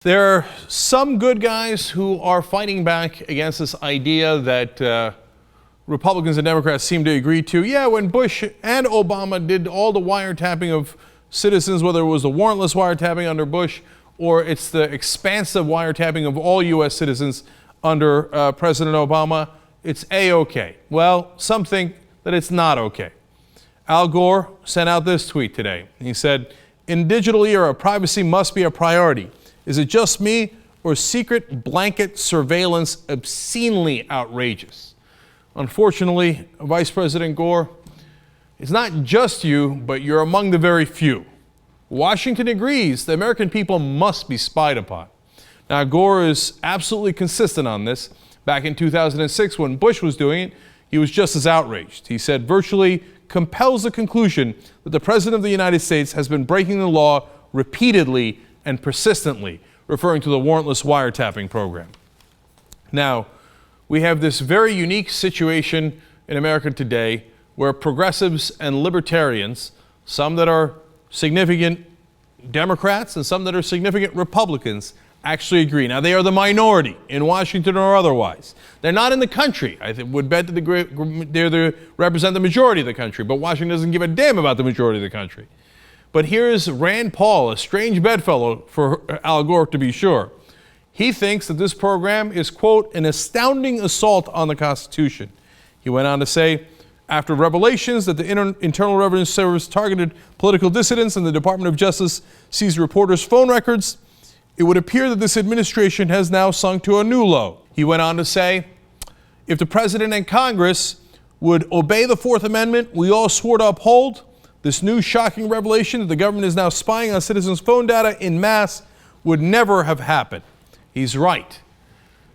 There are some good guys who are fighting back against this idea that Republicans and Democrats seem to agree to. Yeah, when Bush and Obama did all the wiretapping of citizens, whether it was the warrantless wiretapping under Bush or it's the expansive wiretapping of all U.S. citizens under President Obama, it's A-OK. Well, some think that it's not OK. Al Gore sent out this tweet today. He said, "In a digital era, privacy must be a priority. Is it just me, or secret blanket surveillance obscenely outrageous?" Unfortunately, Vice President Gore, it's not just you, but you're among the very few. Washington agrees the American people must be spied upon. Now, Gore is absolutely consistent on this. Back in 2006, when Bush was doing it, he was just as outraged. He said, "Virtually compels the conclusion that the President of the United States has been breaking the law repeatedly and persistently," referring to the warrantless wiretapping program. Now, we have this very unique situation in America today where progressives and libertarians, some that are significant Democrats and some that are significant Republicans, actually agree. Now, they are the minority in Washington or otherwise. They're not in the country. I would bet that they represent the majority of the country, but Washington doesn't give a damn about the majority of the country. But here's Rand Paul, a strange bedfellow for Al Gore to be sure. He thinks that this program is, quote, "an astounding assault on the Constitution." He went on to say, after revelations that the Internal Revenue Service targeted political dissidents and the Department of Justice seized reporters' phone records, it would appear that this administration has now sunk to a new low. He went on to say, if the President and Congress would obey the Fourth Amendment we all swore to uphold, this new shocking revelation that the government is now spying on citizens' phone data en masse would never have happened. He's right.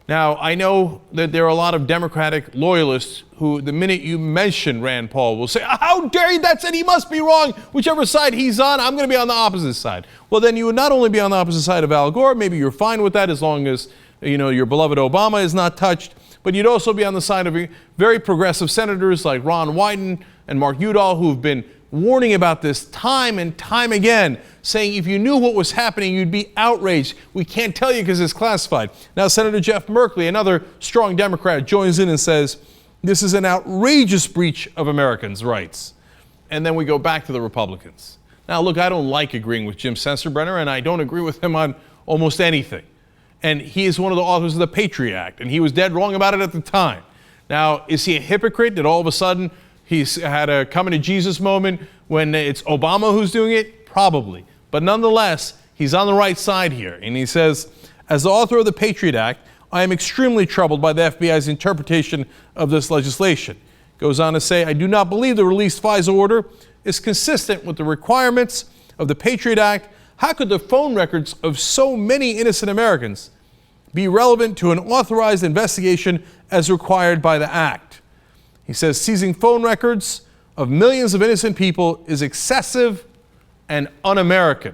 Now, I know that there are a lot of Democratic loyalists who, the minute you mention Rand Paul, will say, "How dare you? That's it. He must be wrong. Whichever side he's on, I'm going to be on the opposite side." Well, then you would not only be on the opposite side of Al Gore, maybe you're fine with that as long as, your beloved Obama is not touched, but you'd also be on the side of very progressive senators like Ron Wyden and Mark Udall, who've been warning about this time and time again, saying if you knew what was happening, you'd be outraged. We can't tell you because it's classified. Now, Senator Jeff Merkley, another strong Democrat, joins in and says, this is an outrageous breach of Americans' rights. And then we go back to the Republicans. Now, look, I don't like agreeing with Jim Sensenbrenner, and I don't agree with him on almost anything. And he is one of the authors of the Patriot Act, and he was dead wrong about it at the time. Now, is he a hypocrite that all of a sudden he's had a coming to Jesus moment when it's Obama who's doing it? Probably. But nonetheless, he's on the right side here. And he says, as the author of the Patriot Act, I am extremely troubled by the FBI's interpretation of this legislation. Goes on to say, I do not believe the released FISA order is consistent with the requirements of the Patriot Act. How could the phone records of so many innocent Americans be relevant to an authorized investigation as required by the Act? He says seizing phone records of millions of innocent people is excessive and un-American.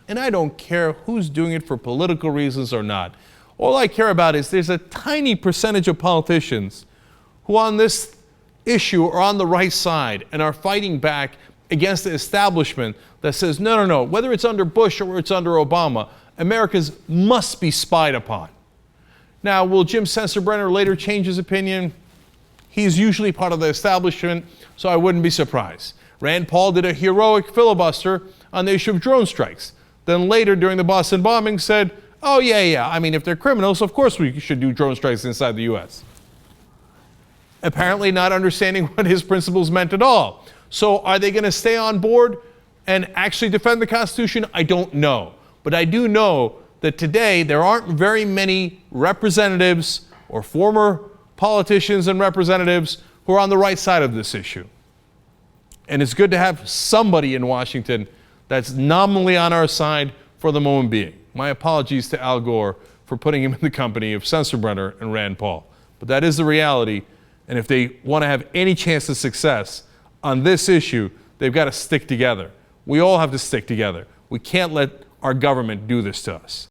And I don't care who's doing it for political reasons or not. All I care about is there's a tiny percentage of politicians who on this issue are on the right side and are fighting back against the establishment that says, no, whether it's under Bush or it's under Obama, Americans must be spied upon. Now, will Jim Sensenbrenner later change his opinion? He's usually part of the establishment, so I wouldn't be surprised. Rand Paul did a heroic filibuster on the issue of drone strikes. Then later, during the Boston bombing, said, oh, yeah, I mean, if they're criminals, of course we should do drone strikes inside the U.S. Apparently not understanding what his principles meant at all. So are they going to stay on board and actually defend the Constitution? I don't know. But I do know that today there aren't very many representatives or former politicians and representatives who are on the right side of this issue. And it's good to have somebody in Washington that's nominally on our side for the moment being. My apologies to Al Gore for putting him in the company of Sensenbrenner and Rand Paul. But that is the reality, and if they want to have any chance of success on this issue, they've got to stick together. We all have to stick together. We can't let our government do this to us.